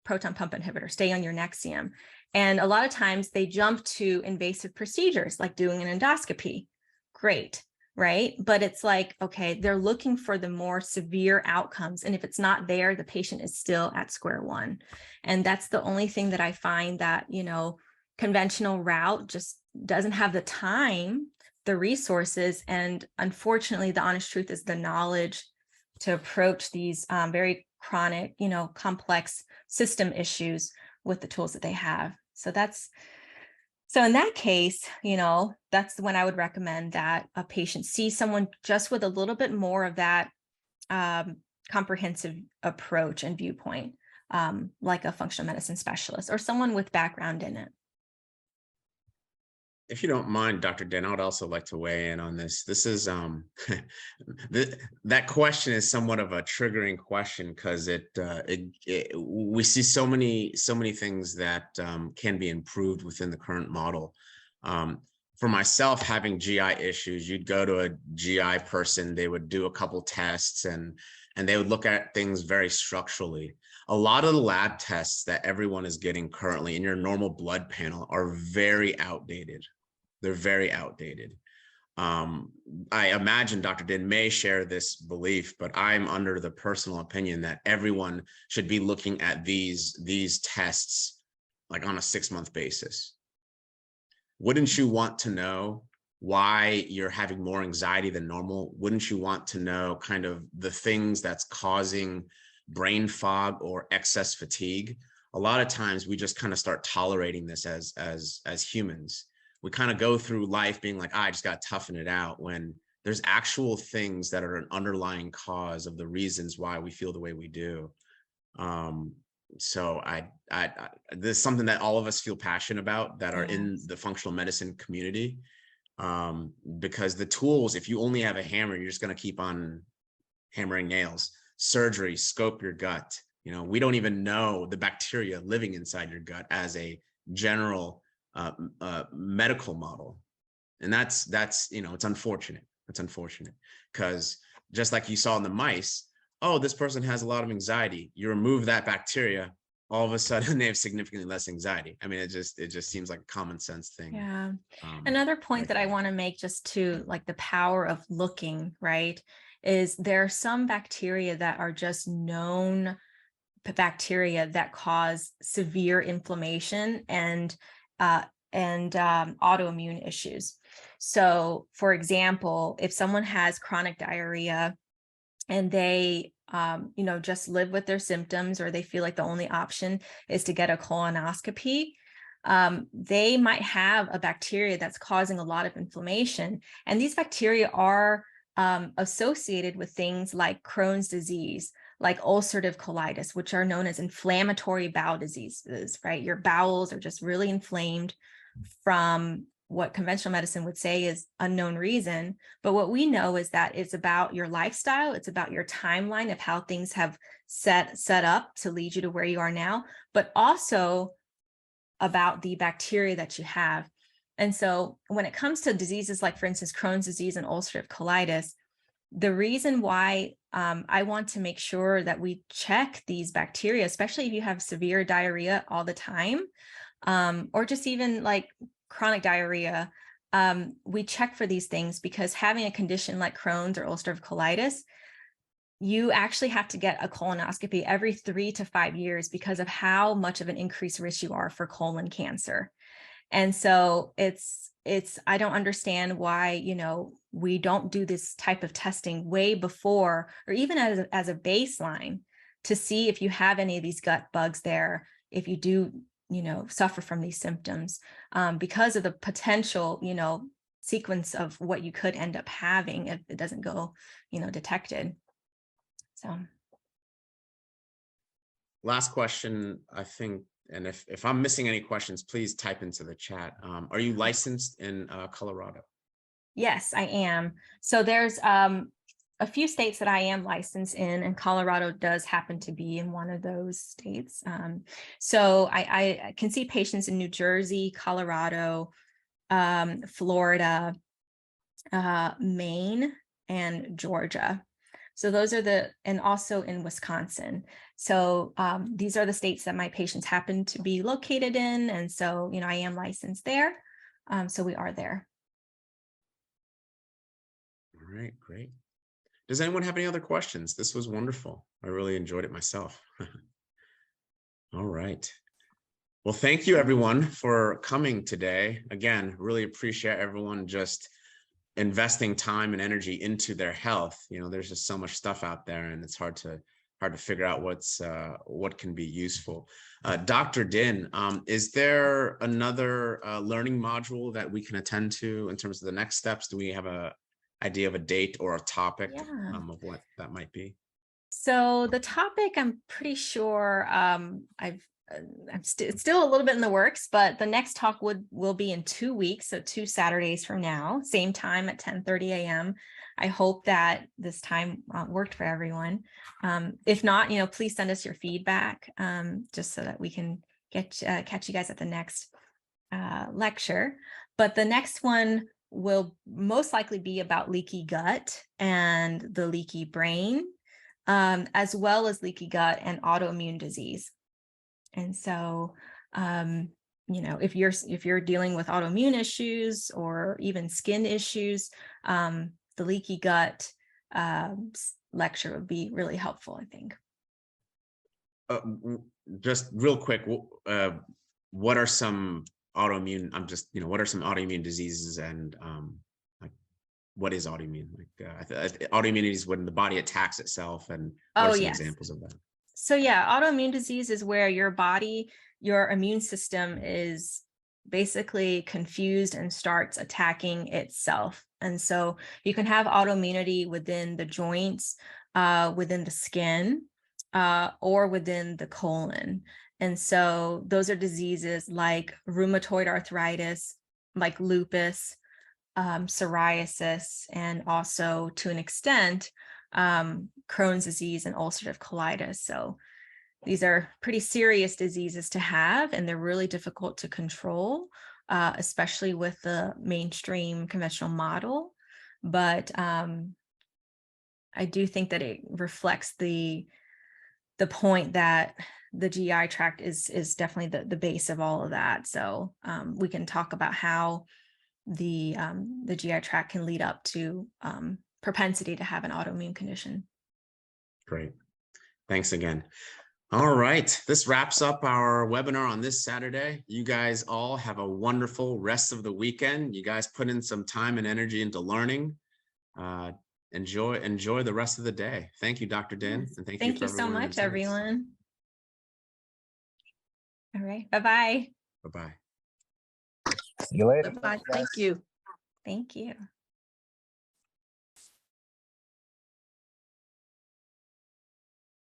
proton pump inhibitor, stay on your Nexium. And a lot of times they jump to invasive procedures like doing an endoscopy. Great, right? But it's like, okay, they're looking for the more severe outcomes. And if it's not there, the patient is still at square one. And that's the only thing that I find that, you know, conventional route just doesn't have the time, the resources, and unfortunately, the honest truth is the knowledge to approach these very chronic, you know, complex system issues with the tools that they have. So in that case, you know, that's when I would recommend that a patient see someone just with a little bit more of that comprehensive approach and viewpoint, like a functional medicine specialist or someone with background in it. If you don't mind, Dr. Den, I would also like to weigh in on this. This is that question is somewhat of a triggering question because we see so many things that can be improved within the current model. For myself, having GI issues, you'd go to a GI person, they would do a couple tests and they would look at things very structurally. A lot of the lab tests that everyone is getting currently in your normal blood panel are very outdated. They're very outdated. I imagine Dr. Din may share this belief, but I'm under the personal opinion that everyone should be looking at these tests like on a 6-month basis. Wouldn't you want to know why you're having more anxiety than normal? Wouldn't you want to know kind of the things that's causing brain fog or excess fatigue? A lot of times we just kind of start tolerating this as humans. We kind of go through life being like, I just got to toughen it out, when there's actual things that are an underlying cause of the reasons why we feel the way we do. so this is something that all of us feel passionate about that are in Yes. the functional medicine community, because the tools, if you only have a hammer, you're just going to keep on hammering nails. Surgery, scope your gut. You know, we don't even know the bacteria living inside your gut as a general medical model. And that's, you know, it's unfortunate. It's unfortunate because just like you saw in the mice, oh, this person has a lot of anxiety. You remove that bacteria, all of a sudden they have significantly less anxiety. I mean, it just seems like a common sense thing. Yeah. Another point right that I there. want to make, just to like the power of looking, right, is there are some bacteria that are just known bacteria that cause severe inflammation and autoimmune issues. So, for example, if someone has chronic diarrhea and they just live with their symptoms, or they feel like the only option is to get a colonoscopy, they might have a bacteria that's causing a lot of inflammation. And these bacteria are associated with things like Crohn's disease, like ulcerative colitis, which are known as inflammatory bowel diseases, right? Your bowels are just really inflamed from what conventional medicine would say is unknown reason. But what we know is that it's about your lifestyle. It's about your timeline of how things have set up to lead you to where you are now, but also about the bacteria that you have. And so when it comes to diseases like, for instance, Crohn's disease and ulcerative colitis, the reason why I want to make sure that we check these bacteria, especially if you have severe diarrhea all the time, or just even like chronic diarrhea, we check for these things, because having a condition like Crohn's or ulcerative colitis, you actually have to get a colonoscopy every 3 to 5 years because of how much of an increased risk you are for colon cancer. And so I don't understand why, we don't do this type of testing way before, or even as a baseline, to see if you have any of these gut bugs there, if you do, suffer from these symptoms, because of the potential, sequence of what you could end up having if it doesn't go, detected. So. Last question, I think, and if I'm missing any questions, please type into the chat. Are you licensed in Colorado? Yes, I am. So there's a few states that I am licensed in, and Colorado does happen to be in one of those states. So I can see patients in New Jersey, Colorado, Florida, Maine, and Georgia. So those are and also in Wisconsin. So these are the states that my patients happen to be located in. And so, I am licensed there. So we are there. All right, great. Does anyone have any other questions? This was wonderful. I really enjoyed it myself. All right. Well, thank you everyone for coming today. Again, really appreciate everyone just investing time and energy into their health. There's just so much stuff out there, and it's hard to figure out what can be useful. Dr. Din, is there another learning module that we can attend to in terms of the next steps? Do we have a idea of a date or a topic of what that might be? So the topic, I'm pretty sure it's still a little bit in the works, but the next talk will be in 2 weeks. So 2 Saturdays from now, same time at 10:30 a.m. I hope that this time worked for everyone. If not, please send us your feedback, just so that we can catch you guys at the next lecture. But the next one will most likely be about leaky gut and the leaky brain, as well as leaky gut and autoimmune disease. And so, if you're dealing with autoimmune issues or even skin issues, the leaky gut lecture would be really helpful, I think. Just real quick, what are some autoimmune? What are some autoimmune diseases, and like, what is autoimmune? Autoimmunity is when the body attacks itself, and what are some examples of that? So yeah, autoimmune disease is where your immune system is basically confused and starts attacking itself. And so you can have autoimmunity within the joints, within the skin, or within the colon. And so those are diseases like rheumatoid arthritis, like lupus, psoriasis, and also to an extent, Crohn's disease and ulcerative colitis. So these are pretty serious diseases to have, and they're really difficult to control, especially with the mainstream conventional model. But I do think that it reflects the point that the GI tract is definitely the base of all of that. So we can talk about how the GI tract can lead up to propensity to have an autoimmune condition. Great. Thanks again. All right. This wraps up our webinar on this Saturday. You guys all have a wonderful rest of the weekend. You guys put in some time and energy into learning. Enjoy the rest of the day. Thank you, Dr. Din. Yes. And thank you so much, everyone. All right. Bye-bye. Bye-bye. See you later. Bye-bye. Thank you. Thank you.